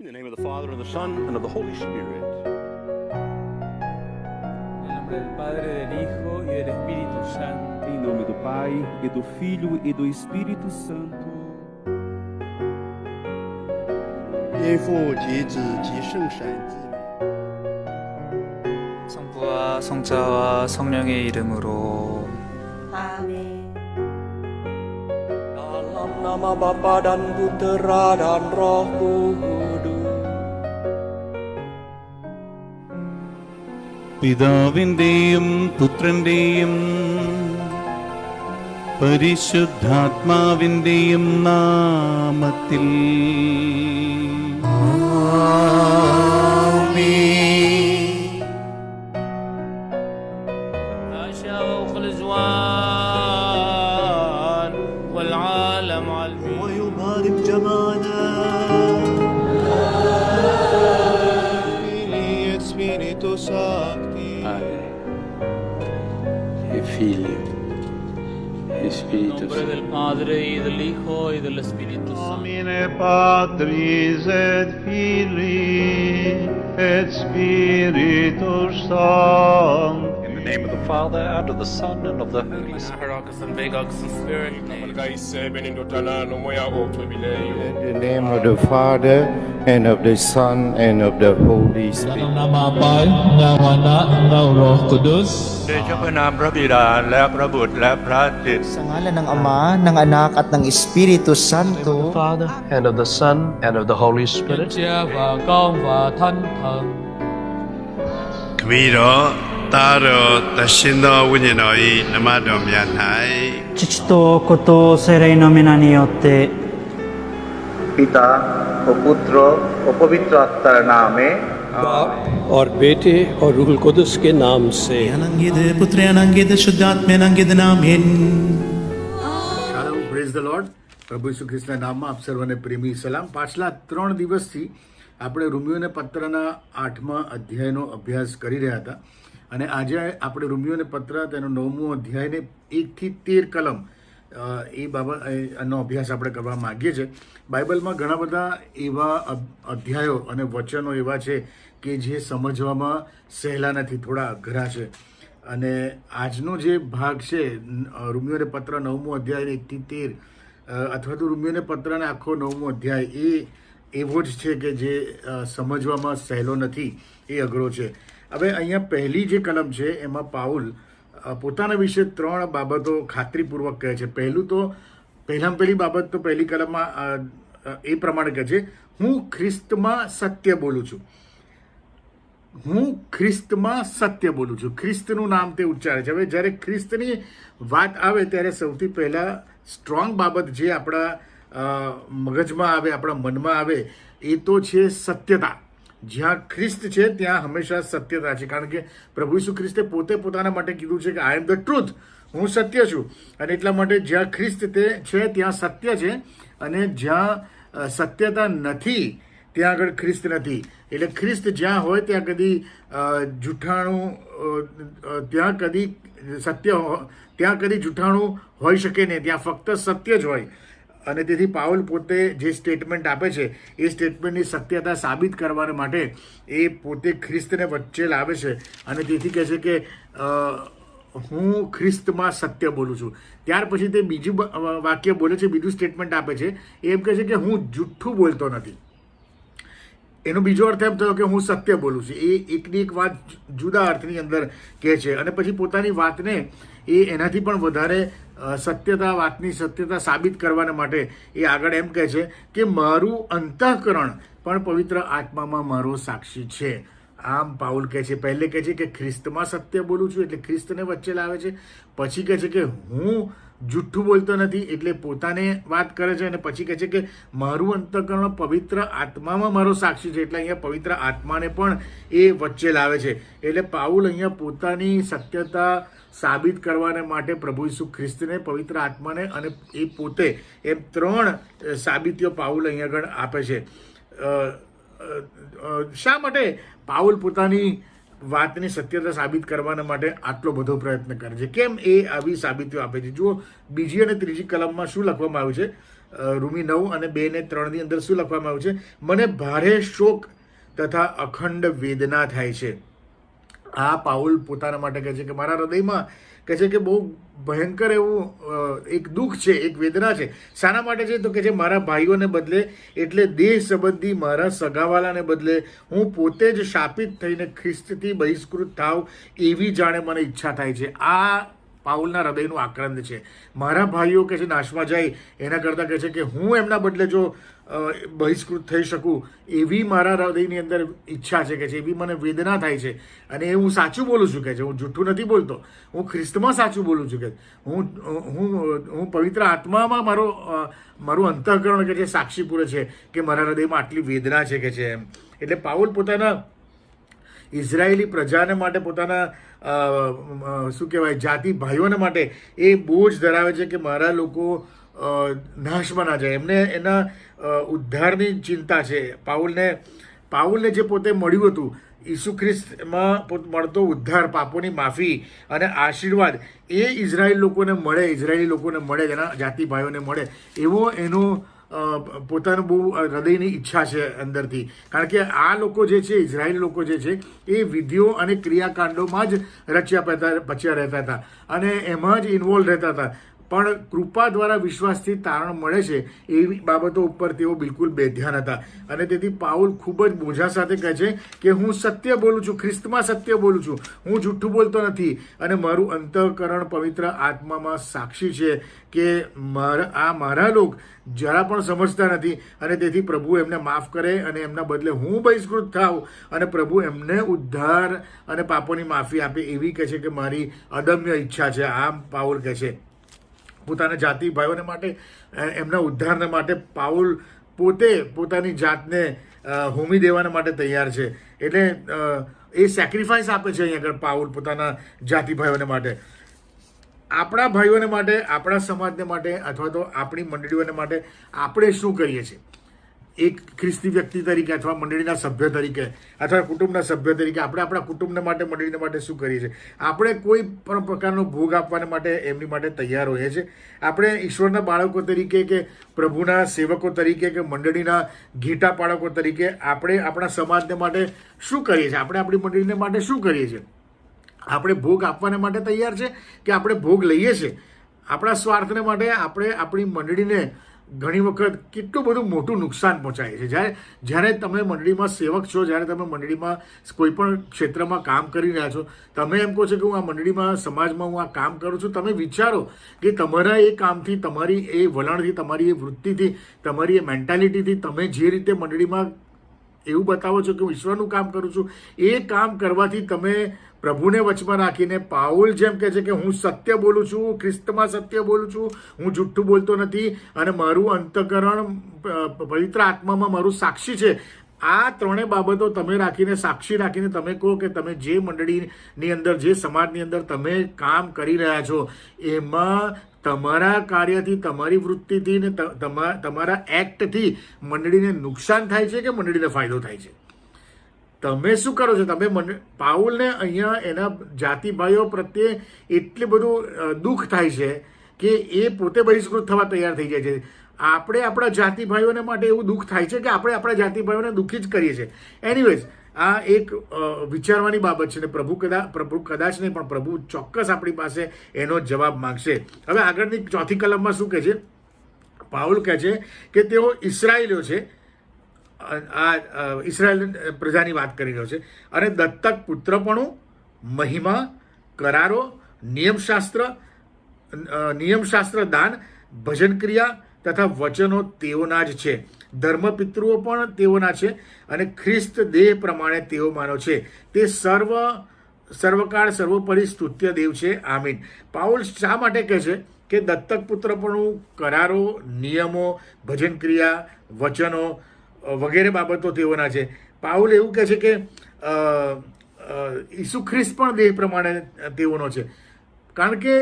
the name of the Father, and the Son, and of the Holy Spirit. Em nome do Padre, del Hijo e del Espírito Santo. Em nome do Pai, e do Filho, e do Espírito Santo. 因父及子及圣神之名。 성부와 성자와 성령의 이름으로 아멘. Dalam nama Bapa dan Putera dan Roh Kudus. പിതാവിന്റെയും പുത്രന്റെയും പരിശുദ്ധാത്മാവിന്റെയും നാമത്തിൽ عاشا وخلزوان والعالم عالمين. ويبارك جمالنا Filii et Spiritus Sancti. e Figlio e En Spirito nombre Santo. del Padre y del Hijo y del Espíritu Santo. Domine Patris et Filii et Spiritus Sancti. In the name of the Father, and of the Son, and of the Holy Spirit. Hierarchus and Vegox and Spirit. In the name of the Father, and of the Son, and of the Holy Spirit. Dalam nama Bapa, dan Anak, dan Roh Kudus. เดชะพระนามพระบิดาและพระบุตรและพระจิต Sa ngalan ng Ama, ng Anak at ng Espiritu Santo. Father, and of the Son, and of the Holy Spirit. Cha và con và Thánh Thần. ခမီးတော်တာတော်တရှင်တော်ဝိညာဉ်တော်၏နမတော်မြတ်၌ 父と子と聖霊の皆によって、 पिता और पुत्र और पवित्र आत्मा नामे बाप और बेटे और रूह कुदस के नाम से શાલોમ, પ્રેઝ ધ લોર્ડ. પ્રભુ ઈસુ ખ્રિસ્તના નામમાં આપ સર્વને પ્રેમી સલામ. પાછલા 3 દિવસથી આપણે રોમિયોને પત્રના 8મા અધ્યાયનો અભ્યાસ કરી રહ્યા હતા અને આજે આપણે રોમિયોને પત્ર તેનો 9મો અધ્યાયને 1 થી 13 કલમ એ બાબતનો અભ્યાસ આપણે કરવા માગીએ છીએ. બાઇબલમાં ઘણા બધા એવા અધ્યાયો અને વચનો એવા છે કે જે સમજવામાં સહેલા નથી, થોડા અઘરા છે. અને આજનો જે ભાગ છે રોમિયોને પત્ર 9મો અધ્યાય 1 થી 13 અથવા તો રોમિયોને પત્રને આખો 9મો અધ્યાય એ એવો જ છે કે જે સમજવામાં સહેલો નથી, એ અઘરો છે. હવે અહીંયા પહેલી જે કલમ છે એમાં પાઉલ પોતાના વિશે 3 બાબતો ખાતરીપૂર્વક કહે છે. પહેલી બાબત તો પહેલી કલમમાં એ પ્રમાણે કહે છે, હું ખ્રિસ્તમાં સત્ય બોલું છું. હું ખ્રિસ્તમાં સત્ય બોલું છું. ખ્રિસ્તનું નામ તે ઉચ્ચારે છે. હવે જ્યારે ખ્રિસ્તની વાત આવે ત્યારે સૌથી પહેલાં સ્ટ્રોંગ બાબત જે આપણા મગજમાં આવે, આપણા મનમાં આવે, એ તો છે સત્યતા. જ્યાં ખ્રિસ્ત છે ત્યાં હંમેશા સત્યતા છે, કારણ કે પ્રભુ ઈસુ ખ્રિસ્તે પોતે પોતાના માટે કીધું છે કે આઈ એમ ધ ટ્રુથ, હું સત્ય છું. અને એટલા માટે જ્યાં ખ્રિસ્ત તે છે ત્યાં સત્ય છે, અને જ્યાં સત્યતા નથી ત્યાં આગળ ખ્રિસ્ત નથી. એટલે ખ્રિસ્ત જ્યાં હોય ત્યાં કદી જૂઠાણું, ત્યાં કદી સત્ય, ત્યાં કદી જૂઠાણું હોઈ શકે નહીં, ત્યાં ફક્ત સત્ય જ હોય. અને તેથી પાઉલ પોતે જે સ્ટેટમેન્ટ આપે છે એ સ્ટેટમેન્ટની સત્યતા સાબિત કરવા માટે એ પોતે ખ્રિસ્તને વચ્ચે લાવે છે અને તેથી કહે છે કે હું ખ્રિસ્તમાં સત્ય બોલું છું. ત્યાર પછી તે બીજું વાક્ય બોલે છે, બીજું સ્ટેટમેન્ટ આપે છે, એમ કહે છે કે હું જુઠ્ઠું બોલતો નથી. એનો બીજો અર્થ એમ થયો કે હું સત્ય બોલું છું. એ એકની એક વાત જુદા અર્થની અંદર કહે છે અને પછી પોતાની વાતને એ એનાથી પણ વધારે વાતની સત્યતા સાબિત કરવાને માટે એ આગળ એમ કહે છે કે મારું અંતઃકરણ પણ પવિત્ર આત્મામાં મારો સાક્ષી છે. આમ પાઉલ કહે છે, પહેલે કહે છે કે ખ્રિસ્તમાં સત્ય બોલું છું એટલે ખ્રિસ્તને વચ્ચે લાવે છે. પછી કહે છે કે હું જુઠ્ઠું બોલતો નથી એટલે પોતાને વાત કરે છે, અને પછી કહે છે કે મારું અંતઃકરણ પવિત્ર આત્મામાં મારો સાક્ષી છે એટલે અહીંયા પવિત્ર આત્માને પણ એ વચ્ચે લાવે છે. એટલે પાઉલ અહીંયા પોતાની સત્યતા સાબિત કરવાને માટે પ્રભુ ઈસુ ખ્રિસ્તને, પવિત્ર આત્માને અને એ પોતે, એમ 3 સાબિતીઓ પાઉલ અહીંયા આગળ આપે છે. શા માટે પાઉલ પોતાની વાતની સત્યતા સાબિત કરવાના માટે આટલો બધો પ્રયત્ન કરે છે? કેમ એ આવી સાબિતીઓ આપે છે? જુઓ, બીજી અને ત્રીજી કલમમાં શું લખવામાં આવ્યું છે. રૂમી 9 અને 2 ને 3 ની અંદર શું લખવામાં આવ્યું છે? મને ભારે શોક તથા અખંડ વેદના થાય છે. આ પાઉલ પોતાના માટે કહે છે કે મારા હૃદયમાં કહે છે કે બહુ ભયંકર એવું એક દુઃખ છે, એક વેદના છે. શાના માટે છે? તો કે છે મારા ભાઈઓને બદલે, એટલે દેહ સંબંધી મારા સગાવાલાને બદલે હું પોતે જ શાપિત થઈને ખ્રિસ્તથી બહિષ્કૃત થાવ એવી જાણે મને ઈચ્છા થાય છે. આ પાઉલના હૃદયનું આક્રંદ છે. મારા ભાઈઓ કે છે નાશમાં જાય એના કરતાં કહે છે કે હું એમના બદલે જો બહિષ્કૃત થઈ શકું એવી મારા હૃદયની અંદર ઈચ્છા છે કે છે, એવી મને વેદના થાય છે. અને એ હું સાચું બોલું છું કે છે, હું જૂઠું નથી બોલતો, હું ખ્રિસ્તમાં સાચું બોલું છું કે હું પવિત્ર આત્મામાં મારું અંતઃકરણ કે છે સાક્ષી પૂરે છે કે મારા હૃદયમાં આટલી વેદના છે કે છે એમ. એટલે પાઉલ પોતાના ઇઝરાયેલી પ્રજાને માટે, પોતાના શું કહેવાય જાતિ ભાઈઓને માટે એ બોજ ધરાવે છે કે મારા લોકો નાશમાં ના જાય. એમને એના ઉદ્ધારની ચિંતા છે. પાઉલને જે પોતે મળ્યું હતું, ઈસુ ખ્રિસ્તમાં મળતો ઉદ્ધાર, પાપોની માફી અને આશીર્વાદ એ ઇઝરાયેલી લોકોને મળે, એના જાતિ ભાઈઓને મળે એવો એનો પોતાનું બહુ હૃદયની ઈચ્છા છે અંદરથી. કારણ કે આ લોકો જે છે, ઇઝરાયેલી લોકો જે છે એ વિધિઓ અને ક્રિયાકાંડોમાં જ પચ્યા રહેતા હતા અને એમાં જ ઇન્વોલ્વ રહેતા હતા. પણ કૃપા દ્વારા વિશ્વાસથી તારણ મળે છે એવી બાબતો ઉપર તેઓ બિલકુલ બેધ્યાન હતા. અને તેથી પાઉલ ખૂબ જ બોજા સાથે કહે છે કે હું સત્ય બોલું છું, ખ્રિસ્તમાં સત્ય બોલું છું, હું જૂઠું બોલતો નથી. અને મારું અંતઃકરણ પવિત્ર આત્મામાં સાક્ષી છે કે મારા લોક જરા પણ સમજતા નથી. અને તેથી પ્રભુ એમને માફ કરે અને એમના બદલે હું બહિષ્કૃત થાઉં અને પ્રભુ એમને ઉદ્ધાર અને પાપોની માફી આપે એવી કહે છે કે મારી અદમ્ય ઈચ્છા છે. આમ પાઉલ કહે છે પોતાના જાતિ ભાઈઓને માટે, એમના ઉદ્ધારને માટે પાઉલ પોતે પોતાની જાતને હોમી દેવાના માટે તૈયાર છે. એટલે એ સેક્રિફાઈસ આપે છે અહીંયા આગળ પાઉલ પોતાના જાતિ ભાઈઓને માટે. આપણા ભાઈઓને માટે, આપણા સમાજને માટે અથવા તો આપણી મંડળીઓને માટે આપણે શું કરીએ છીએ? એક ખ્રિસ્તી વ્યક્તિ તરીકે અથવા મંડળીના સભ્ય તરીકે અથવા કુટુંબના સભ્ય તરીકે આપણે આપણા કુટુંબને માટે, મંડળીને માટે શું કરીએ છીએ? આપણે કોઈ પણ પ્રકારનો ભોગ આપવાને માટે એમની માટે તૈયાર હોઈએ છીએ. આપણે ઈશ્વરના બાળકો તરીકે કે પ્રભુના સેવકો તરીકે કે મંડળીના ઘેટા બાળકો તરીકે આપણે આપણા સમાજને માટે શું કરીએ છીએ? આપણે આપણી મંડળીને માટે શું કરીએ છીએ? આપણે ભોગ આપવાને માટે તૈયાર છે કે આપણે ભોગ લઈએ છીએ? આપણા સ્વાર્થને માટે આપણે આપણી મંડળીને ઘણી વખત કેટલું બધું મોટું નુકસાન પહોંચાડે છે. જ્યારે તમે મંડળીમાં સેવક છો, જ્યારે તમે મંડળીમાં કોઈ પણ ક્ષેત્રમાં કામ કરી રહ્યા છો, તમે એમ કહો છો કે હું આ મંડળીમાં, સમાજમાં હું આ કામ કરું છું, તમે વિચારો કે તમારા એ કામથી, તમારી એ વલણથી, તમારી એ વૃત્તિથી, તમારી એ મેન્ટાલિટીથી તમે જે રીતે મંડળીમાં એવું બતાવો છો કે હું ઈશ્વરનું કામ કરું છું, એ કામ કરવાથી તમે પ્રભુને વચમાં રાખીને પાઉલ જેમ કહે છે કે હું સત્ય બોલું છું, ખ્રિસ્તમાં સત્ય બોલું છું, હું જુઠ્ઠું બોલતો નથી અને મારું અંતઃકરણ પવિત્ર આત્મામાં મારું સાક્ષી છે. આ ત્રણેય બાબતો તમે રાખીને, સાક્ષી રાખીને તમે કહો કે તમે જે મંડળીની અંદર, જે સમાજની અંદર તમે કામ કરી રહ્યા છો એમાં તમારા કાર્યથી, તમારી વૃત્તિથી ને તમારા એક્ટથી મંડળીને નુકસાન થાય છે કે મંડળીને ફાયદો થાય છે? તમે શું કરો છો? તમે પાઉલને અહીંયા એના જાતિ ભાઈઓ પ્રત્યે એટલું બધું દુઃખ થાય છે કે એ પોતે બહિષ્કૃત થવા તૈયાર થઈ જાય છે. આપણે આપણા જાતિ ભાઈઓને માટે એવું દુઃખ થાય છે કે આપણે આપણા જાતિ ભાઈઓને દુઃખી જ કરીએ છીએ. એનીવેઝ, આ એક વિચારવાની બાબત છે ને પ્રભુ કદાચ નહીં પણ પ્રભુ ચોક્કસ આપણી પાસે એનો જવાબ માંગશે. હવે આગળની 4th કલમમાં શું કહે છે? પાઉલ કહે છે કે તેઓ ઇસરાયેલીઓ છે, આ ઇસરાયેલ પ્રજાની વાત કરી રહ્યો છે, અને દત્તક પુત્રપણું, મહિમા, કરારો, નિયમશાસ્ત્ર, દાન, ભજન ક્રિયા તથા વચનો તેઓના જ છે. ધર્મપિતૃઓ પણ તેઓના છે અને ખ્રિસ્ત દેહ પ્રમાણે તેઓ માનો છે. તે સર્વકાળ સર્વોપરી સ્તુત્ય દેવ છે. આમીન. પાઉલ શા માટે કહે છે કે દત્તક પુત્રપણું, કરારો, નિયમો, ભજન ક્રિયા, વચનો વગેરે બાબતો તેઓના છે? પાઉલ એવું કહે છે કે ઈસુ ખ્રિસ્ત પણ દેહ પ્રમાણે તેઓનો છે. કારણ કે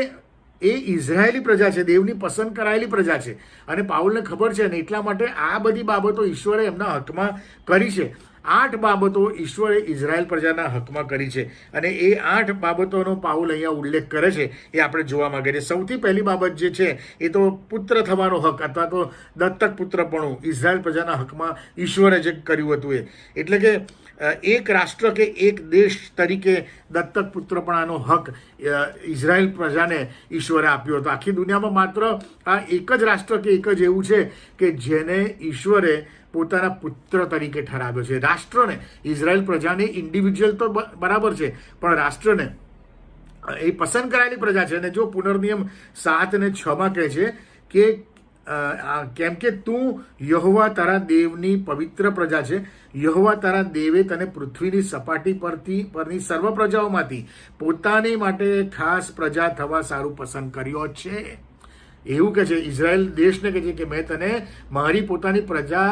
એ ઇઝરાયેલી પ્રજા છે, દેવની પસંદ કરાયેલી પ્રજા છે અને પાઉલને ખબર છે અને એટલા માટે આ બધી બાબતો ઈશ્વરે એમના હાથમાં કરી છે. 8 બાબતો ઈશ્વરે ઇઝરાયલ પ્રજાના હકમાં કરી છે અને એ 8 બાબતોનો પાઉલ અહીંયા ઉલ્લેખ કરે છે એ આપણે જોવા માંગે છે. સૌથી પહેલી બાબત જે છે એ તો પુત્ર થવાનો હક અથવા તો દત્તક પુત્રપણું ઇઝરાયલ પ્રજાના હકમાં ઈશ્વરે જે કર્યું હતું એટલે કે એક રાષ્ટ્ર કે એક દેશ તરીકે દત્તક પુત્રપણાનો હક ઇઝરાયલ પ્રજાને ઈશ્વરે આપ્યો હતો. આખી દુનિયામાં માત્ર આ એક જ રાષ્ટ્ર કે એક જ એવું છે કે જેને ઈશ્વરે પોતાના પુત્ર તરીકે ઠરાવ્યો છે. રાષ્ટ્રને, ઇઝરાયલ પ્રજાને ઇન્ડિવિજ્યુઅલ તો બરાબર છે, પણ રાષ્ટ્રને એ પસંદ કરાયેલી પ્રજા છે. અને જો પુનર્નિયમ 7 અને 6 કહે છે કે કેમ કે તું યહોવા તારા દેવની પવિત્ર પ્રજા છે, યહોવા તારા દેવે તને પૃથ્વીની સપાટી પરની સર્વ પ્રજાઓમાંથી પોતાની માટે ખાસ પ્રજા થવા સારું પસંદ કર્યો છે. એવું કે છે ઇઝરાયલ દેશને કહે છે કે મેં તને મારી પોતાની પ્રજા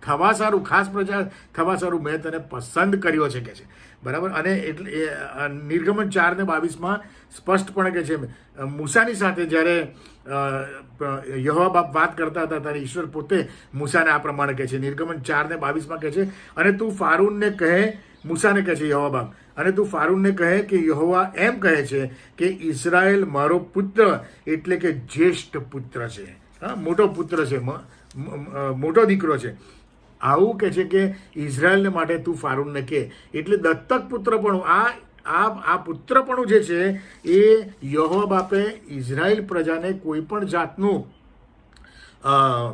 થવા સારું, ખાસ પ્રજા થવા સારું મેં તને પસંદ કર્યો છે કે છે, બરાબર. અને એટલે નિર્ગમન 4 ને 22 સ્પષ્ટપણે કે છે મૂસાની સાથે જ્યારે યહોવા બાપ વાત કરતા હતા ત્યારે ઈશ્વર પોતે મૂસાને આ પ્રમાણે કહે છે. નિર્ગમન 4 ને 22 કહે છે, અને તું ફારૂનને કહે, મૂસાને કહે છે યહોવા બાપ, અને તું ફારૂનને કહે કે યહોવા એમ કહે છે કે ઇઝરાયલ મારો પુત્ર એટલે કે જ્યેષ્ઠ પુત્ર છે, મોટો પુત્ર છે, મોટો દીકરો છે. આવું કહે છે કે ઇઝરાયલને માટે તું ફારૂનને કહે. એટલે દત્તક પુત્રપણું આ પુત્રપણું જે છે એ યહોવા બાપે ઇઝરાયલ પ્રજાને કોઈ પણ જાતનું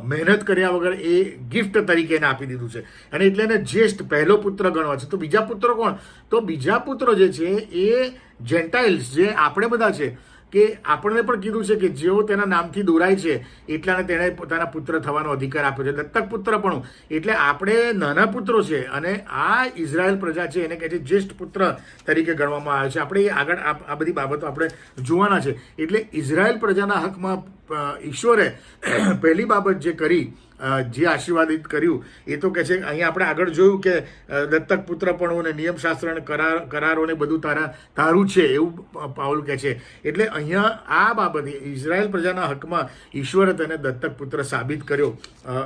મહેનત કર્યા વગર એ ગિફ્ટ તરીકે એને આપી દીધું છે. અને એટલે એને જ્યેષ્ઠ પહેલો પુત્ર ગણવા છે. તો બીજા પુત્રો કોણ? તો બીજા પુત્રો જે છે એ જેન્ટાઇલ્સ, જે આપણે બધા છે, કે આપણને પણ કીધું છે કે જેઓ તેના નામથી દોરાય છે એટલાને તેણે પોતાના પુત્ર થવાનો અધિકાર આપ્યો છે. દત્તક પુત્રપણું એટલે આપણે નાના પુત્રો છે અને આ ઇઝરાયલ પ્રજા છે એને કહે છે જ્યેષ્ઠ પુત્ર તરીકે ગણવામાં આવે છે. આપણે આગળ આ બધી બાબતો આપણે જોવાના છે. એટલે ઇઝરાયલ પ્રજાના હકમાં ઈશ્વરે પહેલી બાબત જે કરી, જે આશીર્વાદિત કર્યું એ તો કે છે અહીંયા આપણે આગળ જોયું કે દત્તક પુત્રપણું અને નિયમશાસ્ત્ર અને કરારોને બધું તારું છે એવું પાઉલ કહે છે. એટલે અહીંયા આ બાબતે ઇઝરાયલ પ્રજાના હકમાં ઈશ્વરે તેને દત્તક પુત્ર સાબિત કર્યો.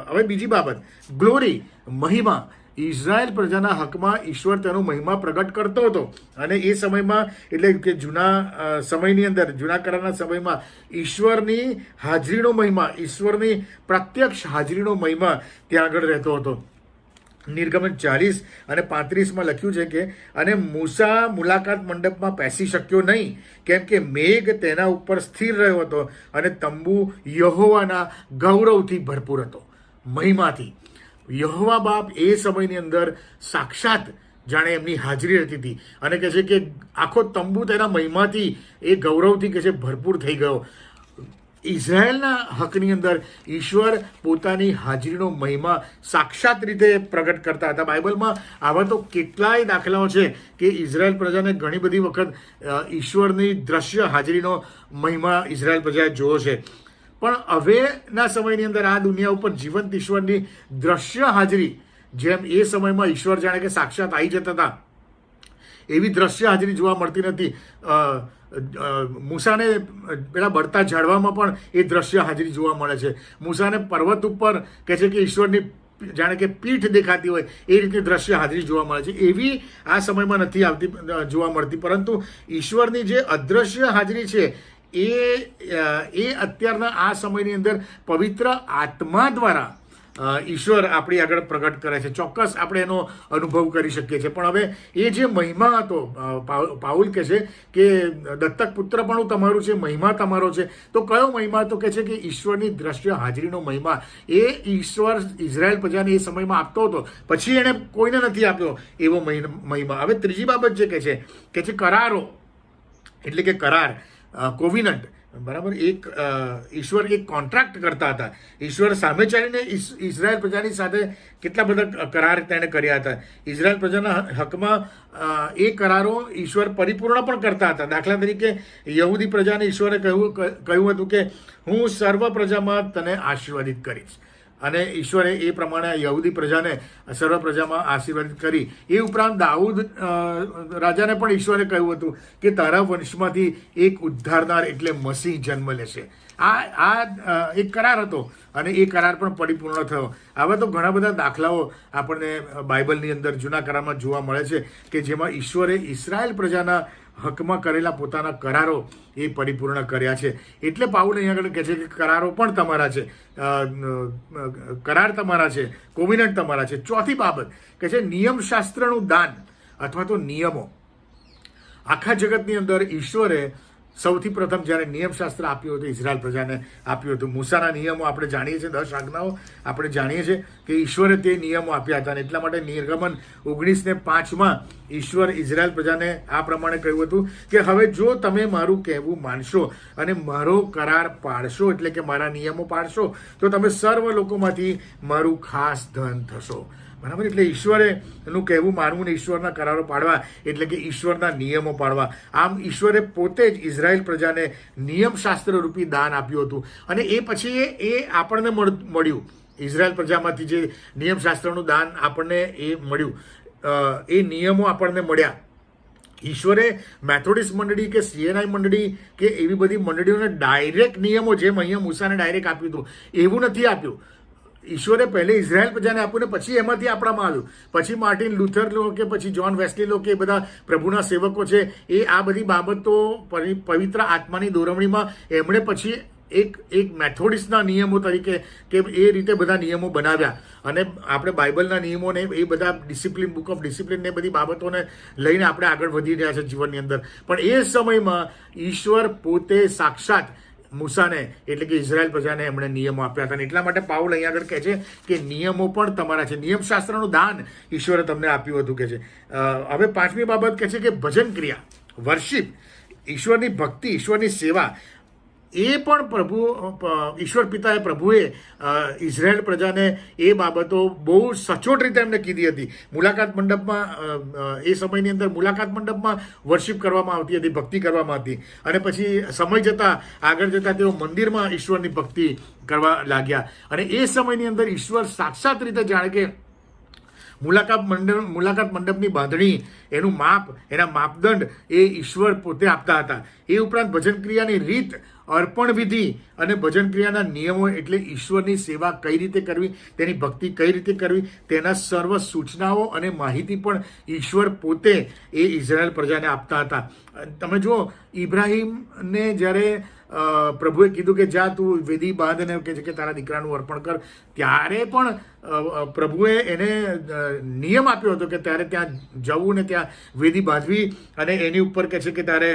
હવે બીજી બાબત, ગ્લોરી, મહિમા. ઇઝરાયલ પ્રજાના હકમાં ઈશ્વર તેનો મહિમા પ્રગટ કરતો હતો અને એ સમયમાં એટલે કે જૂના સમયની અંદર, જૂના કરારના સમયમાં ઈશ્વરની હાજરીનો મહિમા, ઈશ્વરની પ્રત્યક્ષ હાજરીનો મહિમા ત્યાં આગળ રહેતો હતો. નિર્ગમન 40 અને 35 લખ્યું છે કે અને મૂસા મુલાકાત મંડપમાં બેસી શક્યો નહીં કેમ કે મેઘ તેના ઉપર સ્થિર રહ્યો હતો અને તંબુ યહોવાના ગૌરવથી ભરપૂર હતો, મહિમાથી. યહોવા બાપ એ સમયની અંદર સાક્ષાત જાણે એમની હાજરી રહેતી હતી અને કહે છે કે આખો તંબુ તેના મહિમાથી, એ ગૌરવથી કહે છે ભરપૂર થઈ ગયો. ઇઝરાયલના હકની અંદર ઈશ્વર પોતાની હાજરીનો મહિમા સાક્ષાત રીતે પ્રગટ કરતા હતા. બાઇબલમાં આવા તો કેટલાય દાખલાઓ છે કે ઇઝરાયલ પ્રજાને ઘણી બધી વખત ઈશ્વરની દ્રશ્ય હાજરીનો મહિમા ઇઝરાયલ પ્રજાએ જોયો છે. પણ હવેના સમયની અંદર આ દુનિયા ઉપર જીવંત ઈશ્વરની દ્રશ્ય હાજરી, જેમ એ સમયમાં ઈશ્વર જાણે કે સાક્ષાત આવી જતા હતા એવી દ્રશ્ય હાજરી જોવા મળતી નથી. મૂસાને પેલા બળતા ઝાડવામાં પણ એ દ્રશ્ય હાજરી જોવા મળે છે. મૂસાને પર્વત ઉપર કહે છે કે ઈશ્વરની જાણે કે પીઠ દેખાતી હોય એ રીતે દ્રશ્ય હાજરી જોવા મળે છે. એવી આ સમયમાં નથી આવતી, જોવા મળતી. પરંતુ ઈશ્વરની જે અદ્રશ્ય હાજરી છે એ અત્યારના આ સમયની અંદર પવિત્ર આત્મા દ્વારા ઈશ્વર આપણી આગળ પ્રગટ કરે છે. ચોક્કસ આપણે એનો અનુભવ કરી શકીએ છીએ. પણ હવે એ જે મહિમા હતો, પાઉલ કહે છે કે દત્તક પુત્રપણું તમારું છે, મહિમા તમારો છે. તો કયો મહિમા? તો કહે છે કે ઈશ્વરની દ્રશ્ય હાજરીનો મહિમા એ ઈશ્વર ઇઝરાયલ પ્રજાને એ સમયમાં આપતો હતો, પછી એણે કોઈને નથી આપ્યો એવો મહિમા. હવે ત્રીજી બાબત જે કહે છે કરારો, એટલે કે કરાર, કોવિનન્ટ, બરાબર. એક ઈશ્વર એક કોન્ટ્રાક્ટ કરતા હતા. ઈશ્વર સામે ચાલીને ઇઝરાયલ પ્રજાની સાથે કેટલા બધા કરાર તેણે કર્યા હતા. ઇઝરાયલ પ્રજાના હકમાં એ કરારો ઈશ્વર પરિપૂર્ણ પણ કરતા હતા. દાખલા તરીકે યહૂદી પ્રજાને ઈશ્વરે કહ્યું હતું કે હું સર્વ પ્રજામાં તને આશીર્વાદિત કરીશ, અને ઈશ્વરે એ પ્રમાણે યહૂદી પ્રજાને સર્વ પ્રજામાં આશીર્વાદિત કરી. એ ઉપરાંત દાઉદ રાજાને પણ ઈશ્વરે કહ્યું હતું કે તારા વંશમાંથી એક ઉદ્ધારનાર એટલે મસીહ જન્મ લેશે. આ એક કરાર હતો અને એ કરાર પણ પરિપૂર્ણ થયો. આવા તો ઘણા બધા દાખલાઓ આપણને બાઇબલની અંદર જૂના કરારમાં જોવા મળે છે કે જેમાં ઈશ્વરે ઇઝરાયલ પ્રજાના હકમાં કરેલા પોતાના કરારો એ પરિપૂર્ણ કર્યા છે. એટલે પાઉલ અહીંયા આગળ કહે છે કે કરારો પણ તમારા છે, કરાર તમારા છે, કોવિનન્ટ તમારા છે. ચોથી બાબત કે છે નિયમશાસ્ત્રનું દાન અથવા તો નિયમો. આખા જગતની અંદર ઈશ્વરે સૌથી પ્રથમ જ્યારે નિયમશાસ્ત્ર આપ્યું હતું ઇઝરાયલ પ્રજાને આપ્યું હતું. મૂસાના નિયમો આપણે જાણીએ છીએ, 10 આજ્ઞાઓ આપણે જાણીએ છીએ કે ઈશ્વરે તે નિયમો આપ્યા હતા. અને એટલા માટે નિર્ગમન 19:5 ઈશ્વર ઇઝરાયલ પ્રજાને આ પ્રમાણે કહ્યું હતું કે હવે જો તમે મારું કહેવું માનશો અને મારો કરાર પાળશો, એટલે કે મારા નિયમો પાળશો, તો તમે સર્વ લોકોમાંથી મારું ખાસ ધન થશો. બરાબર? એટલે ઈશ્વરે એનું કહેવું માનવું ને ઈશ્વરના કરારો પાડવા એટલે કે ઈશ્વરના નિયમો પાડવા. આમ ઈશ્વરે પોતે જ ઇઝરાયલ પ્રજાને નિયમશાસ્ત્ર રૂપી દાન આપ્યું હતું. અને એ પછી એ આપણને મળ્યું. ઇઝરાયલ પ્રજામાંથી જે નિયમશાસ્ત્રનું દાન આપણને એ મળ્યું, એ નિયમો આપણને મળ્યા. ઈશ્વરે મેથોડિસ્ટ મંડળી કે CNI મંડળી કે એવી બધી મંડળીઓને ડાયરેક્ટ નિયમો, જેમ અહીંયા મૂસાને ડાયરેક્ટ આપ્યું હતું, એવું નથી આપ્યું. ઈશ્વરે પહેલે ઇઝરાયલ પ્રજાને આપ્યું ને પછી એમાંથી આપણામાં આવ્યું. પછી માર્ટિન લુથર લો કે પછી જ્હોન વેસ્લી લો કે એ બધા પ્રભુના સેવકો છે, એ આ બધી બાબતો પવિત્ર આત્માની દોરવણીમાં એમણે પછી એક મેથોડિસ્ટના નિયમો તરીકે કે એ રીતે બધા નિયમો બનાવ્યા. અને આપણે બાઇબલના નિયમોને એ બધા ડિસિપ્લિન, બુક ઓફ ડિસિપ્લિન ને બધી બાબતોને લઈને આપણે આગળ વધી રહ્યા છે જીવનની અંદર. પણ એ સમયમાં ઈશ્વર પોતે સાક્ષાત મૂસાને એટલે કે ઇઝરાયલ પ્રજાને એમણે નિયમો આપ્યા હતા. એટલા માટે પાઉલ અહીંયા આગળ કહે છે કે નિયમો પણ તમારા છે. નિયમશાસ્ત્રનું દાન ઈશ્વરે તમને આપ્યું હતું કે છે. હવે 5મી બાબત કહે છે કે ભજન ક્રિયા, વર્શિપ, ઈશ્વરની ભક્તિ, ઈશ્વરની સેવા, એ પણ ઈશ્વર પિતાએ, પ્રભુએ ઇઝરાયલ પ્રજાને એ બાબતો બહુ સચોટ રીતે એમને કીધી હતી. મુલાકાત મંડપમાં, એ સમયની અંદર મુલાકાત મંડપમાં વર્શિપ કરવામાં આવતી હતી, ભક્તિ કરવામાં હતી. અને પછી સમય જતાં, આગળ જતાં તેઓ મંદિરમાં ઈશ્વરની ભક્તિ કરવા લાગ્યા. અને એ સમયની અંદર ઈશ્વર સાક્ષાત રીતે જાણે કે મુલાકાત મંડપની બાંધણી, એનું માપ, એના માપદંડ એ ઈશ્વર પોતે આપતા હતા. એ ઉપરાંત ભજન ક્રિયાની રીત, અર્પણ વિધિ અને ભજન ક્રિયાના નિયમો એટલે ઈશ્વરની સેવા કઈ રીતે કરવી, તેની ભક્તિ કઈ રીતે કરવી, તેના સર્વ સૂચનાઓ અને માહિતી પણ ઈશ્વર પોતે એ ઇઝરાયલ પ્રજાને આપતા હતા. તમે જુઓ, ઇબ્રાહિમને જ્યારે પ્રભુએ કીધું કે જા તું વેદી બાંધ અને કહે છે કે તારા દીકરાનું અર્પણ કર, ત્યારે પણ પ્રભુએ એને નિયમ આપ્યો હતો કે ત્યારે ત્યાં જવું ને ત્યાં વેદી બાંધવી અને એની ઉપર કહે છે કે તારે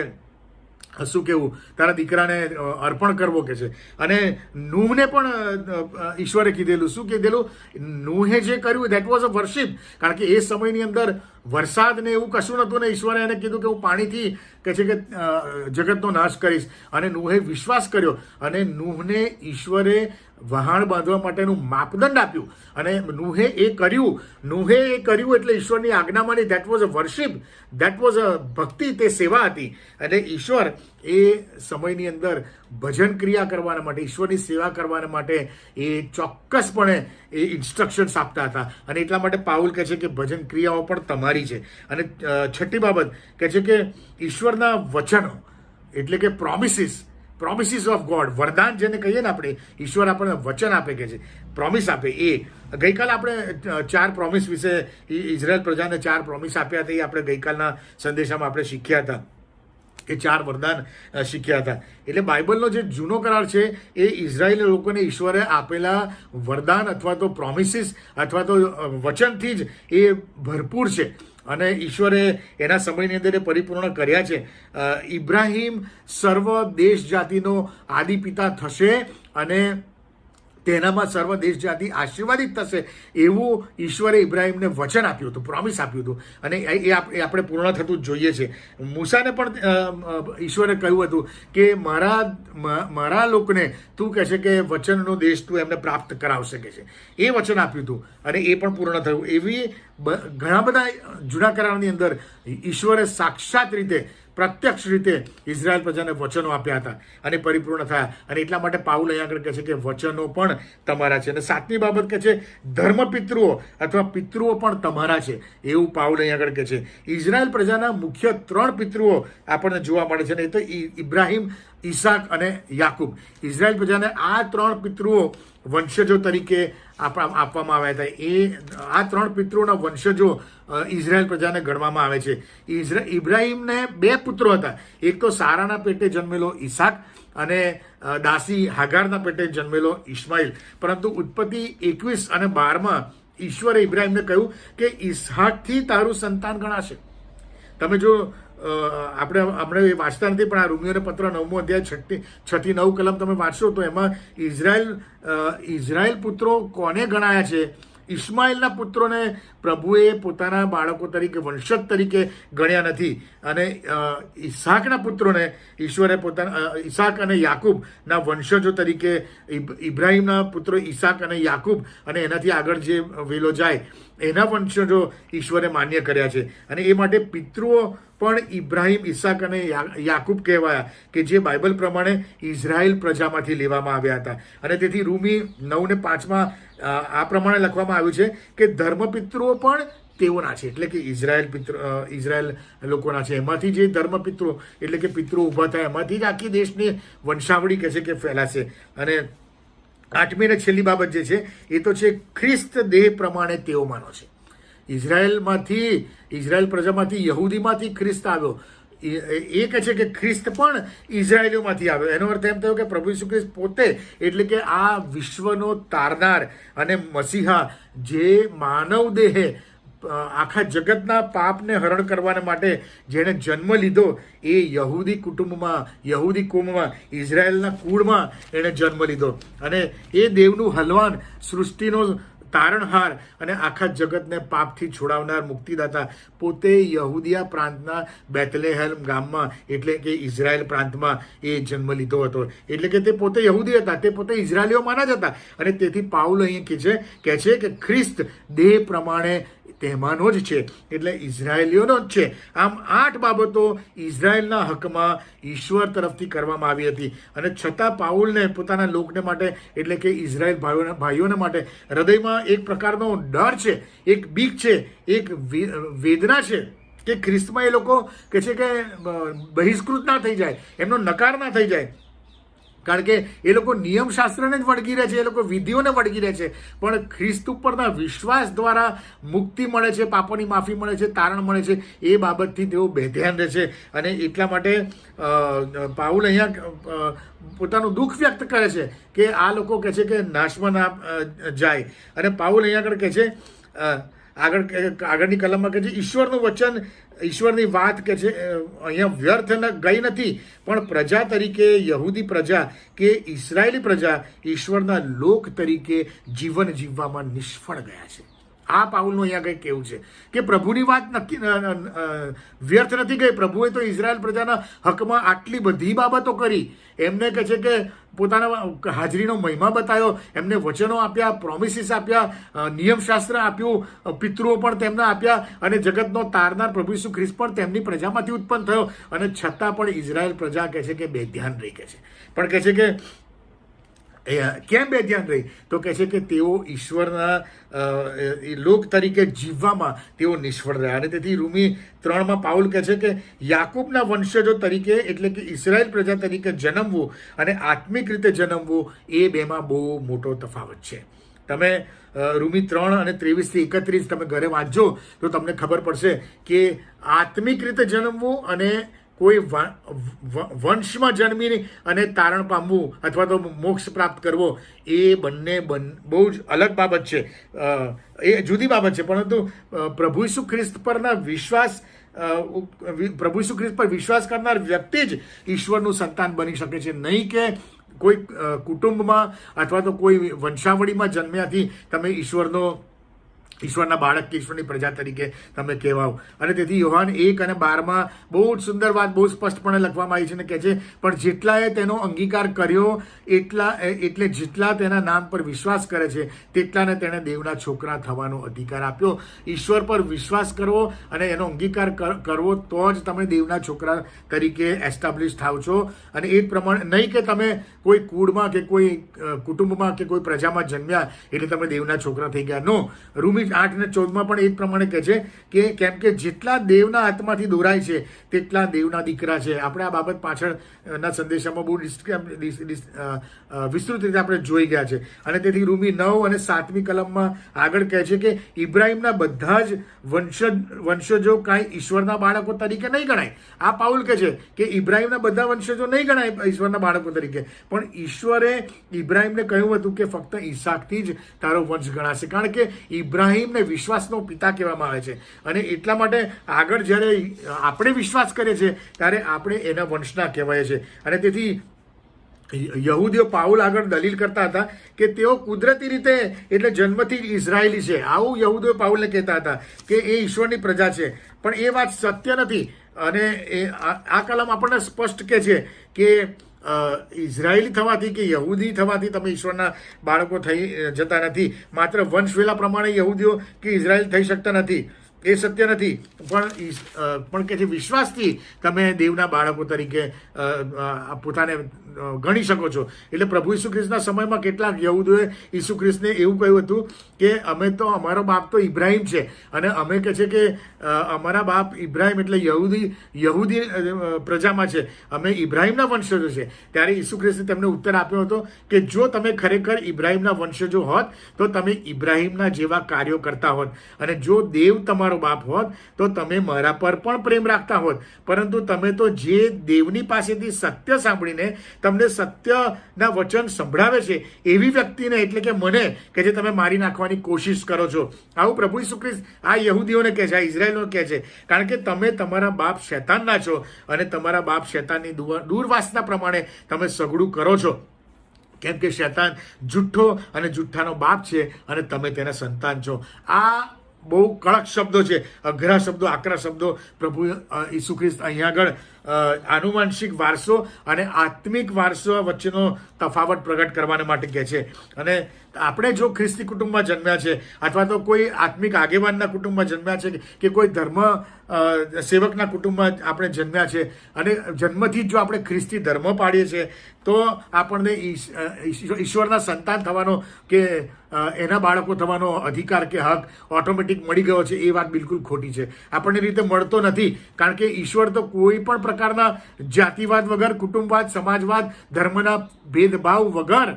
શું કહેવું, તારા દીકરાને અર્પણ કરવો કે છે. અને નૂહને પણ ઈશ્વરે કીધેલું, શું કીધેલું? નૂહે જે કર્યું દેટ વોઝ અ વર્શિપ. કારણ કે એ સમયની અંદર વરસાદ ને એવું કશું નહોતું ને ઈશ્વરે એને કીધું કે હું પાણીથી કહે છે કે જગતનો નાશ કરીશ. અને નૂહે વિશ્વાસ કર્યો અને નૂહને ઈશ્વરે વહાણ બાંધવા માટેનું માપદંડ આપ્યું અને નૂહે એ કર્યું એટલે ઈશ્વરની આજ્ઞા માની. That was a worship, that was a ભક્તિ, તે સેવા હતી. અને ઈશ્વર એ સમયની અંદર ભજન ક્રિયા કરવાના માટે, ઈશ્વરની સેવા કરવાના માટે એ ચોક્કસપણે એ ઇન્સ્ટ્રક્શન્સ આપતા હતા. અને એટલા માટે પાઉલ કહે છે કે ભજન ક્રિયાઓ પણ તમારી છે. અને 6ઠ્ઠી બાબત કહે છે કે ઈશ્વરના વચનો એટલે કે પ્રોમિસીસ ઓફ ગોડ, વરદાન જેને કહીએ ને આપણે, ઈશ્વર આપણને વચન આપે કે છે, પ્રોમિસ આપે. એ ગઈકાલે આપણે 4 પ્રોમિસ વિશે, ઇઝરાયલ પ્રજાને 4 પ્રોમિસ આપ્યા હતા, એ આપણે ગઈકાલના સંદેશામાં આપણે શીખ્યા હતા. એ 4 વરદાન શીખ્યા હતા. એટલે બાઇબલનો જે જૂનો કરાર છે એ ઇઝરાયેલી લોકોને ઈશ્વરે આપેલા વરદાન અથવા તો પ્રોમિસીસ અથવા તો વચનથી જ એ ભરપૂર છે. અને ઈશ્વરે એના સમયની અંદર એ પરિપૂર્ણ કર્યા છે. ઇબ્રાહિમ સર્વ દેશ જાતિનો આદિ પિતા થશે અને તેનામાં સર્વ દેશ જાતિ આશીર્વાદિત થશે એવું ઈશ્વરે ઇબ્રાહિમને વચન આપ્યું હતું, પ્રોમિસ આપ્યું હતું. અને એ આપણે પૂર્ણ થતું જ જોઈએ છે. મૂસાને પણ ઈશ્વરે કહ્યું હતું કે મારા લોકોને તું કહે છે કે વચનનો દેશ તું એમને પ્રાપ્ત કરાવશે કે છે. એ વચન આપ્યું હતું અને એ પણ પૂર્ણ થયું. એવી ઘણા બધા જૂના કરારની અંદર ઈશ્વરે સાક્ષાત રીતે, પ્રત્યક્ષ રીતે ઇઝરાયલ પ્રજાને વચનો આપ્યા હતા અને પરિપૂર્ણ થયા. અને એટલા માટે પાઉલ અહીંયા આગળ કહે છે કે વચનો પણ તમારા છે. અને 7મી બાબત કહે છે ધર્મપિતૃઓ અથવા પિતૃઓ પણ તમારા છે, એવું પાઉલ અહીંયા આગળ કહે છે. ઇઝરાયલ પ્રજાના મુખ્ય 3 પિતૃઓ આપણને જોવા મળે છે. ને એ તો ઇબ્રાહિમ, ઈસાક અને યાકૂબ. ઇઝરાયલ પ્રજાને આ 3 પિતૃઓ વંશજો તરીકે આપવામાં આવ્યા હતા. આ 3 પિતૃઓના વંશજો ઇઝરાયલ પ્રજાને ગણવામાં આવે છે. ઇબ્રાહિમને 2 પુત્રો હતા. એક તો સારાના પેટે જન્મેલો ઈસાક અને દાસી હાગારના પેટે જન્મેલો ઇસ્માઇલ. પરંતુ ઉત્પત્તિ 21 અને 12માં ઈશ્વરે ઇબ્રાહિમને કહ્યું કે ઈસહાકથી તારું સંતાન ગણાશે. તમે જો આપણે હમણાં વાંચતા નથી, પણ આ રોમિયોને પત્ર 9મો અધ્યાય 6 થી 9 કલમ તમે વાંચશો તો એમાં ઇઝરાયલ પુત્રો કોને ગણાયા છે? ઇસ્માઇલના પુત્રોને પ્રભુએ પોતાના બાળકો તરીકે વંશજ તરીકે ગણ્યા નથી. અને ઈસાકના પુત્રોને ઈશ્વરે ઈસાક અને યાકૂબના વંશજો તરીકે ઇબ્રાહિમના પુત્રો ઈસાક અને યાકૂબ અને એનાથી આગળ જે વેલો જાય એના વંશજો ઈશ્વરે માન્ય કર્યા છે. અને એ માટે પિતૃઓ પણ ઇબ્રાહિમ, ઈસાક અને યાકૂબ કહેવાયા, કે જે બાઇબલ પ્રમાણે ઇઝરાયલ પ્રજામાંથી લેવામાં આવ્યા હતા. અને તેથી રોમી 9:5માં આ પ્રમાણે લખવામાં આવ્યું છે કે ધર્મપિતૃઓ પણ તેઓના છે, એટલે કે ઇઝરાયલ લોકોના છે. એમાંથી જે ધર્મપિતૃઓ એટલે કે પિતૃઓ ઊભા થાય એમાંથી જ આખી દેશની વંશાવળી કહે છે કે ફેલાશે. અને 8મી અને છેલ્લી બાબત જે છે એ તો છે ખ્રિસ્ત દેહ પ્રમાણે તેઓમાંનો છે. ઇઝરાયલ પ્રજામાંથી, યહૂદીમાંથી ખ્રિસ્ત આવ્યો. એ કહે છે કે ખ્રિસ્ત પણ ઇઝરાયલીઓમાંથી આવ્યો. એનો અર્થ એમ થયો કે પ્રભુ ઈસુ ખ્રિસ્ત પોતે, એટલે કે આ વિશ્વનો તારનાર અને મસીહા, જે માનવ દેહે આખા જગતના પાપને હરણ કરવા માટે જેણે જન્મ લીધો, એ યહૂદી કુટુંબમાં, યહૂદી કોમમાં, ઇઝરાયલના કુળમાં એણે જન્મ લીધો. અને એ દેવનું હલવાન, સૃષ્ટિનો તારણહાર અને આખા જગતને પાપથી છોડાવનાર મુક્તિદાતા પોતે યહૂદિયા પ્રાંતના બેથલેહેમ ગામમાં, એટલે કે ઇઝરાયલ પ્રાંતમાં એ જન્મ લીધો હતો. એટલે કે તે પોતે યહૂદી હતા, તે પોતે ઇઝરાયલીઓમાંના જ હતા. અને તેથી પાઉલ અહીં કહે છે કે ખ્રિસ્ત દેહ પ્રમાણે તેમાંનો જ છે, એટલે ઇઝરાયલીઓનો જ છે. આમ 8 બાબતો ઇઝરાયલના હકમાં ઈશ્વર તરફથી કરવામાં આવી હતી. અને છતાં પાઉલને પોતાના લોકને માટે, એટલે કે ઇઝરાયલ ભાઈઓને માટે હૃદયમાં એક પ્રકારનો ડર છે, એક બીક છે, એક વેદના છે કે ખ્રિસ્તમાં એ લોકો કહે છે કે બહિષ્કૃત ના થઈ જાય, એમનો નકાર ના થઈ જાય. કારણ કે એ લોકો નિયમશાસ્ત્રને જ વળગી રહે છે, એ લોકો વિધિઓને વળગી રહે છે. પણ ખ્રિસ્ત ઉપરના વિશ્વાસ દ્વારા મુક્તિ મળે છે, પાપોની માફી મળે છે, તારણ મળે છે. એ બાબતથી તેઓ બેધ્યાન રહે છે. અને એટલા માટે પાઉલ અહીંયા પોતાનું દુઃખ વ્યક્ત કરે છે કે આ લોકો કહે છે કે નાશમાં ના જાય. અને પાઉલ અહીંયા આગળ કહે છે, આગળની કલમમાં કહે છે, ઈશ્વરનું વચન, ઈશ્વરની વાત કે છે અહીંયા વ્યર્થ ગઈ નથી, પણ પ્રજા તરીકે, યહૂદી પ્રજા કે ઇઝરાયેલી પ્રજા ઈશ્વરના લોક તરીકે જીવન જીવવામાં નિષ્ફળ ગયા છે. આ પાઉલનું અહીંયા કંઈ કહેવું છે કે પ્રભુની વાત વ્યર્થ નથી ગઈ. પ્રભુએ તો ઇઝરાયલ પ્રજાના હકમાં આટલી બધી બાબતો કરી. એમને કહે છે કે પોતાના હાજરીનો મહિમા બતાવ્યો, એમને વચનો આપ્યા, પ્રોમિસીસ આપ્યા, નિયમશાસ્ત્ર આપ્યું, પિતૃઓ પણ તેમના આપ્યા, અને જગતનો તારનાર પ્રભુ ઈસુ ખ્રિસ્ત પણ તેમની પ્રજામાંથી ઉત્પન્ન થયો. અને છતાં પણ ઇઝરાયલ પ્રજા કહે છે કે બેધ્યાન રહી. કહે છે પણ કહે છે કે કેમ બેધ્યાન રહી? તો કહે છે કે તેઓ ઈશ્વરના લોક તરીકે જીવવામાં તેઓ નિષ્ફળ રહ્યા. અને તેથી રોમી 3માં પાઉલ કહે છે કે યાકૂબના વંશજો તરીકે, એટલે કે ઇઝરાયલ પ્રજા તરીકે જન્મવું અને આત્મિક રીતે જન્મવું, એ બેમાં બહુ મોટો તફાવત છે. તમે રોમી 3 અને 23-31 તમે ઘરે વાંચજો તો તમને ખબર પડશે કે આત્મિક રીતે જન્મવું અને કોઈ વંશમાં જન્મી અને તારણ પામવું અથવા તો મોક્ષ પ્રાપ્ત કરવો, એ બંને બહુ જ અલગ બાબત છે, એ જુદી બાબત છે. પરંતુ પ્રભુ ઈસુ ખ્રિસ્ત પરના વિશ્વાસ, પ્રભુ ઈસુ ખ્રિસ્ત પર વિશ્વાસ કરનાર વ્યક્તિ જ ઈશ્વરનું સંતાન બની શકે છે. નહીં કે કોઈ કુટુંબમાં અથવા તો કોઈ વંશાવળીમાં જન્મ્યાથી તમે ઈશ્વરના બાળક કે ઈશ્વરની પ્રજા તરીકે તમે કહેવાઓ. અને તેથી યોહાન 1 અને 12માં બહુ જ સુંદર વાત, બહુ સ્પષ્ટપણે લખવામાં આવી છે અને કહે છે, પણ જેટલાએ તેનો અંગીકાર કર્યો એટલે જેટલા તેના નામ પર વિશ્વાસ કરે છે તેટલાને તેણે દેવના છોકરા થવાનો અધિકાર આપ્યો. ઈશ્વર પર વિશ્વાસ કરવો અને એનો અંગીકાર કરવો તો જ તમે દેવના છોકરા તરીકે એસ્ટાબ્લિશ થાવ છો. અને એ જ પ્રમાણે નહીં કે તમે કોઈ કુળમાં કે કોઈ કુટુંબમાં કે કોઈ પ્રજામાં જન્મ્યા એટલે તમે દેવના છોકરા થઈ ગયા. નો. રોમી 8 અને 14 પણ એ જ પ્રમાણે કહે છે કે કેમ કે જેટલા દેવના આત્માથી દોરાય છે તેટલા દેવના દીકરા છે. આપણે આ બાબત પાછળના સંદેશામાં બહુ વિસ્તૃત રીતે આપણે જોઈ ગયા છે. અને તેથી રોમી 9 અને 7મી કલમમાં આગળ કહે છે કે ઇબ્રાહિમના બધા જ વંશજો કાંઈ ઈશ્વરના બાળકો તરીકે નહીં ગણાય. આ પાઉલ કહે છે કે ઇબ્રાહિમના બધા વંશજો નહીં ગણાય ઈશ્વરના બાળકો તરીકે, પણ ઈશ્વરે ઇબ્રાહિમને કહ્યું હતું કે ફક્ત ઈસાકથી જ તારો વંશ ગણાશે, કારણ કે ઇબ્રાહિમને વિશ્વાસનો પિતા કહેવામાં આવે છે. અને એટલા માટે આગળ જ્યારે આપણે વિશ્વાસ કરીએ છીએ ત્યારે આપણે એના વંશના કહેવાય છે. અને તેથી યહૂદીઓ પાઉલ આગળ દલીલ કરતા હતા કે તેઓ કુદરતી રીતે એટલે જન્મથી જ ઇઝરાયેલી છે. આવું યહૂદીઓ પાઉલને કહેતા હતા કે એ ઈશ્વરની પ્રજા છે, પણ એ વાત સત્ય નથી. અને આ કલમ આપણને સ્પષ્ટ કહે છે કે ઇઝરાયેલી થવાથી કે યહૂદી થવાથી તમે ઈશ્વરના બાળકો થઈ જતા નથી. માત્ર વંશવેલા પ્રમાણે યહૂદીઓ કે ઇઝરાયેલ થઈ શકતા નથી, એ સત્ય નથી, પણ કે જે વિશ્વાસથી તમે દેવના બાળકો તરીકે પોતાને ગણી શકો છો. એટલે પ્રભુ ઈસુ ખ્રિસ્તના સમયમાં કેટલાક યહૂદોએ ઈસુ ખ્રિસ્તને એવું કહ્યું હતું કે અમારો બાપ તો ઇબ્રાહિમ છે, અને અમે કહે છે કે અમારા બાપ ઇબ્રાહિમ એટલે યહૂદી પ્રજામાં છે, અમે ઇબ્રાહિમના વંશજો છે. ત્યારે ઈસુ ખ્રિસ્તે તેમને ઉત્તર આપ્યો હતો કે જો તમે ખરેખર ઇબ્રાહિમના વંશજો હોત તો તમે ઇબ્રાહિમના જેવા કાર્યો કરતા હોત, અને જો દેવ તમારો બાપ હોત તો તમે મારા પર પણ પ્રેમ રાખતા હોત. પરંતુ તમે તો જે દેવની પાસેથી સત્ય સાંભળીને તમને સત્યના વચન સંભળાવે છે એવી વ્યક્તિને એટલે કે મને કે જે તમે મારી નાખવાની કોશિશ કરો છો. આવું પ્રભુ ઈસુ ખ્રિસ્ત આ યહૂદીઓને કહે છે, આ ઇઝરાયેલોને કહે છે, કારણ કે તમે તમારા બાપ શૈતાનના છો અને તમારા બાપ શૈતાનની દૂરવાસના પ્રમાણે તમે સગડું કરો છો. કેમ કે શૈતાન જુઠ્ઠો અને જુઠ્ઠાનો બાપ છે અને તમે તેના સંતાન છો. આ બહુ કડક શબ્દો છે, અઘરા શબ્દો, આકરા શબ્દો પ્રભુ ઈસુ ખ્રિસ્ત અહીંયા આગળ આનુવંશિક વારસો અને આત્મિક વારસો વચ્ચેનો તફાવત પ્રગટ કરવાને માટે કહે છે. અને આપણે જો ખ્રિસ્તી કુટુંબમાં જન્મ્યા છે અથવા તો કોઈ આત્મિક આગેવાનના કુટુંબમાં જન્મ્યા છે કે કોઈ ધર્મ સેવકના કુટુંબમાં આપણે જન્મ્યા છે અને જન્મથી જ જો આપણે ખ્રિસ્તી ધર્મ પાડીએ છીએ તો આપણને ઈશ્વરના સંતાન થવાનો કે એના બાળકો થવાનો અધિકાર કે હક ઓટોમેટિક મળી ગયો છે. એ વાત બિલકુલ ખોટી છે. આપણને રીતે મળતો નથી, કારણ કે ઈશ્વર તો કોઈ પણ પ્રકારના જાતિવાદ વગર, કુટુંબવાદ, સમાજવાદ, ધર્મના ભેદભાવ વગર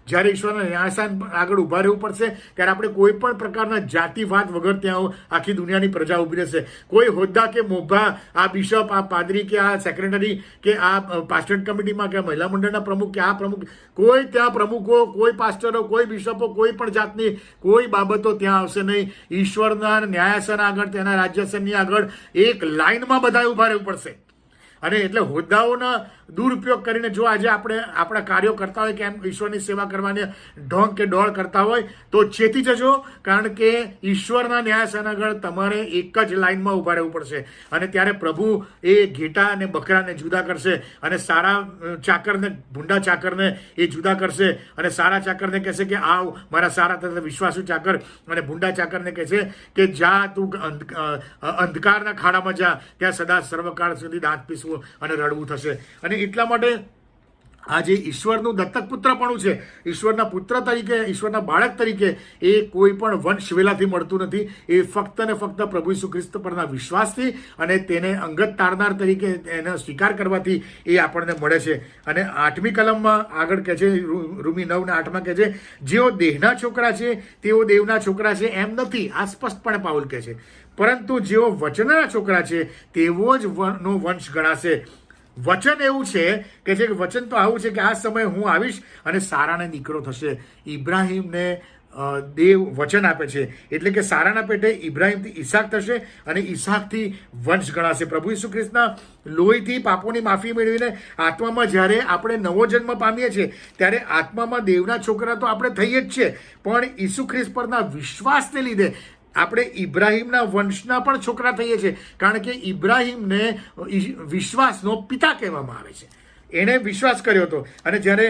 જ્યારે ઈશ્વરના ન્યાયસ્થાન આગળ ઊભા રહેવું પડશે ત્યારે આપણે કોઈ પણ પ્રકારના જાતિવાદ વગર ત્યાં આખી દુનિયાની પ્રજા ઊભી રહેશે. કોઈ હોદ્દા કે મોભા, આ બિશપ, આ પાદરી કે આ સેક્રેટરી કે આ પાસ્ટર કમિટીમાં કે મહિલા મંડળના પ્રમુખ કે આ પ્રમુખ, કોઈ ત્યાં પ્રમુખો, કોઈ પાસ્ટરો, કોઈ બિશપો, કોઈ પણ જાતની કોઈ બાબતો ત્યાં આવશે નહીં. ઈશ્વરના ન્યાયાસન આગળ, તેના રાજ્યાસનની આગળ એક લાઇનમાં બધાએ ઊભા રહેવું પડશે. અને એટલે હોદ્દાઓના દુરુપયોગ કરીને જો આજે આપણે આપણા કાર્યો કરતા હોય કે એમ ઈશ્વરની સેવા કરવાની ઢોંગ કે ડોળ કરતા હોય તો ચેતી જજો, કારણ કે ઈશ્વરના ન્યાયાસન આગળ તમારે એક જ લાઇનમાં ઊભા રહેવું પડશે. અને ત્યારે પ્રભુ એ ઘેટા અને બકરાને જુદા કરશે અને સારા ચાકરને, ભૂંડા ચાકરને એ જુદા કરશે. અને સારા ચાકરને કહેશે કે આવ મારા સારા તથા વિશ્વાસુ ચાકર, અને ભૂંડા ચાકરને કહેશે કે જા તું અંધકારના ખાડામાં જા, ત્યાં સદા સર્વકાળ સુધી દાંત પીસવું અને રડવું થશે. અને એટલા માટે આ જે ઈશ્વરનું દત્તક પુત્રપણું છે, ઈશ્વરના પુત્ર તરીકે, ઈશ્વરના બાળક તરીકે, એ કોઈ પણ વંશવેલાથી મળતું નથી. એ ફક્ત ને ફક્ત પ્રભુ ઈસુ ખ્રિસ્ત પરના વિશ્વાસથી અને તેને અંગત તારનાર તરીકે એનો સ્વીકાર કરવાથી એ આપણને મળે છે. અને 8મી કલમમાં આગળ કહે છે, રોમી 9 અને 8માં કહે છે, જેઓ દેહના છોકરા છે તેઓ દેવના છોકરા છે એમ નથી. આ સ્પષ્ટપણે પાઉલ કહે છે. પરંતુ જેઓ વચનના છોકરા છે તેવો જ નો વંશ ગણાશે. વચન એવું છે કે જે વચન તો આવું છે કે આ સમયે હું આવીશ અને સારાને દીકરો થશે. ઇબ્રાહિમને દેવ વચન આપે છે એટલે કે સારાના પેટે ઇબ્રાહિમથી ઈસાક થશે અને ઈસાકથી વંશ ગણાશે. પ્રભુ ઈસુ ખ્રિસ્તના લોહીથી પાપોની માફી મેળવીને આત્મામાં જ્યારે આપણે નવો જન્મ પામીએ છીએ ત્યારે આત્મામાં દેવના છોકરા તો આપણે થઈએ જ છે, પણ ઈસુ ખ્રિસ્ત પરના વિશ્વાસને લીધે આપણે ઇબ્રાહિમના વંશના પણ છોકરા થઈએ છીએ, કારણ કે ઇબ્રાહિમને વિશ્વાસનો પિતા કહેવામાં આવે છે. એણે વિશ્વાસ કર્યો હતો અને જ્યારે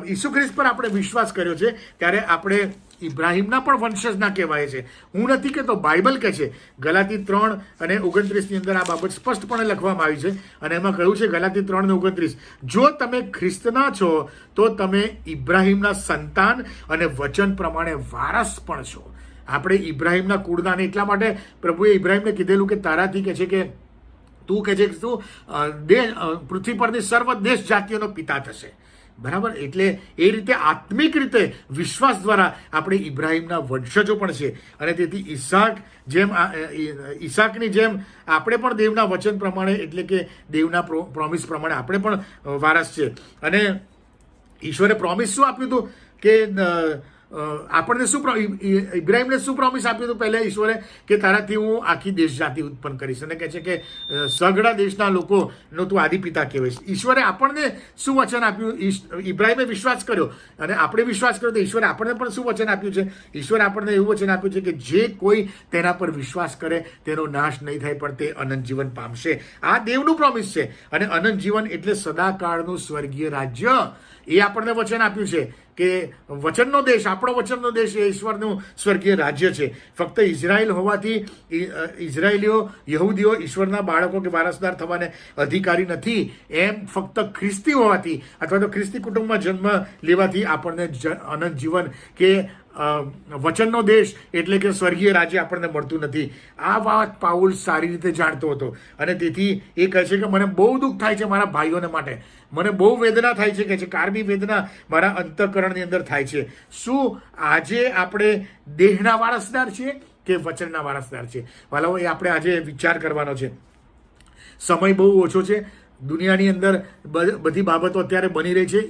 ઈસુ ખ્રિસ્ત પર આપણે વિશ્વાસ કર્યો છે ત્યારે આપણે ઇબ્રાહિમના પણ વંશજના કહેવાય છે. હું નથી કહેતો, બાઇબલ કહે છે. ગલાતી 3 અને 29ની અંદર આ બાબત સ્પષ્ટપણે લખવામાં આવી છે અને એમાં કહ્યું છે, ગલાતી 3 અને 29, જો તમે ખ્રિસ્તના છો તો તમે ઇબ્રાહિમના સંતાન અને વચન પ્રમાણે વારસ પણ છો. આપણે ઇબ્રાહિમના કુળના, અને એટલા માટે પ્રભુએ ઇબ્રાહિમને કીધેલું કે તારાથી કહે છે કે તું કહે છે કે તું પૃથ્વી પરની સર્વ દેશ જાતિઓનો પિતા થશે. બરાબર, એટલે એ રીતે આત્મિક રીતે વિશ્વાસ દ્વારા આપણે ઇબ્રાહિમના વંશજો પણ છે. અને તેથી ઈસાકની જેમ આપણે પણ દેવના વચન પ્રમાણે, એટલે કે દેવના પ્રોમિસ પ્રમાણે આપણે પણ વારસ છે. અને ઈશ્વરે પ્રોમિસ શું આપ્યું હતું કે આપણને ઇબ્રાહિમને શું પ્રોમિસ આપ્યું હતું પહેલા ઈશ્વરે, કે તારાથી હું આખી દેશ જાતિ ઉત્પન્ન કરીશ, અને કહે છે કે સઘળા દેશના લોકોનો તું આદિપિતા કહેવાય. ઈશ્વરે આપણને શું વચન આપ્યું? ઇબ્રાહિમે વિશ્વાસ કર્યો અને આપણે વિશ્વાસ કર્યો, તો ઈશ્વરે આપણને પણ શું વચન આપ્યું છે? ઈશ્વરે આપણને એવું વચન આપ્યું છે કે જે કોઈ તેના પર વિશ્વાસ કરે તેનો નાશ નહીં થાય, પણ તે અનંત જીવન પામશે. આ દેવનું પ્રોમિસ છે. અને અનંત જીવન એટલે સદાકાળનું સ્વર્ગીય રાજ્ય, એ આપણને વચન આપ્યું છે કે વચનનો દેશ, આપણો વચનનો દેશ એ ઈશ્વરનું સ્વર્ગીય રાજ્ય છે. ફક્ત ઇઝરાયલ હોવાથી ઇઝરાયલીઓ, યહૂદીઓ ઈશ્વરના બાળકો કે વારસદાર થવાને અધિકારી નથી, એમ ફક્ત ખ્રિસ્તી હોવાથી અથવા તો ખ્રિસ્તી કુટુંબમાં જન્મ લેવાથી આપણને અનંત જીવન કે વચનનો દેશ એટલે કે સ્વર્ગીય રાજ્ય આપણને મળતું નથી. આ વાત પાઉલ સારી રીતે જાણતો હતો, અને તેથી એ કહે છે કે મને બહુ દુઃખ થાય છે મારા ભાઈઓને માટે, મને બહુ વેદના થાય છે, કે છે કારમી વેદના મારા અંતઃકરણની અંદર થાય છે. શું આજે આપણે દેહના વારસદાર છીએ કે વચનના વારસદાર છીએ? વાલાઓ, એ આપણે આજે વિચાર કરવાનો છે. સમય બહુ ઓછો છે. દુનિયાની અંદર બધી બાબતો અત્યારે બની રહી છે.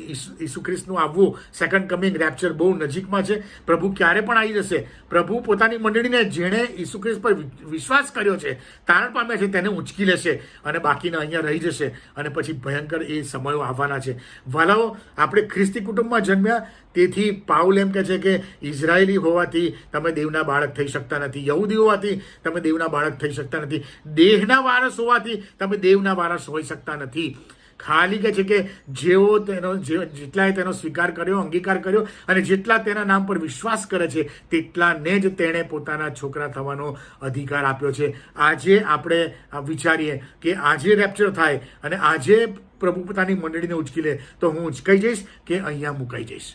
ઈસુ ખ્રિસ્તનું આવવું, સેકન્ડ કમિંગ, રેપ્ચર બહુ નજીકમાં છે. પ્રભુ ક્યારે પણ આવી જશે. પ્રભુ પોતાની મંડળીને, જેણે ઈસુ ખ્રિસ્ત પર વિશ્વાસ કર્યો છે, તારણ પામ્યા છે, તેને ઉંચકી લેશે, અને બાકીના અહીંયા રહી જશે. અને પછી ભયંકર એ સમયો આવવાના છે. વાલાઓ, આપણે ખ્રિસ્તી કુટુંબમાં જન્મ્યા, તેથી પાઉલ એમ કહે છે કે ઇઝરાયેલી હોવાથી તમે દેવના બાળક થઈ શકતા નથી, યહૂદી હોવાથી તમે દેવના બાળક થઈ શકતા નથી, દેહના વારસ હોવાથી તમે દેવના વારસ હોઈ શકતા નથી. ખાલી કહે છે કે જેટલાએ તેનો સ્વીકાર કર્યો, અંગીકાર કર્યો, અને જેટલા તેના નામ પર વિશ્વાસ કરે છે, તેટલાને જ તેણે પોતાના છોકરા થવાનો અધિકાર આપ્યો છે. આજે આપણે વિચારીએ કે આજે રેપ્ચર થાય અને આજે પ્રભુ પોતાની મંડળીને ઉચકી લે, તો હું ઉચકાઈ જઈશ કે અહીંયા મુકાઈ જઈશ?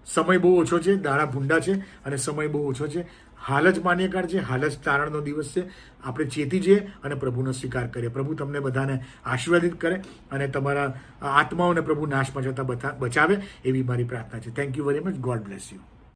સમય બહુ ઓછો છે, દાડા ભૂંડા છે, અને સમય બહુ ઓછો છે. હાલ જ માન્યકાર છે, હાલ જ તારણનો દિવસ છે. આપણે ચેતી જઈએ અને પ્રભુનો સ્વીકાર કરીએ. પ્રભુ તમને બધાને આશીર્વાદિત કરે અને તમારા આત્માઓને પ્રભુ નાશમાં જતા બચાવે, એવી મારી પ્રાર્થના છે. Thank you very much. God bless you.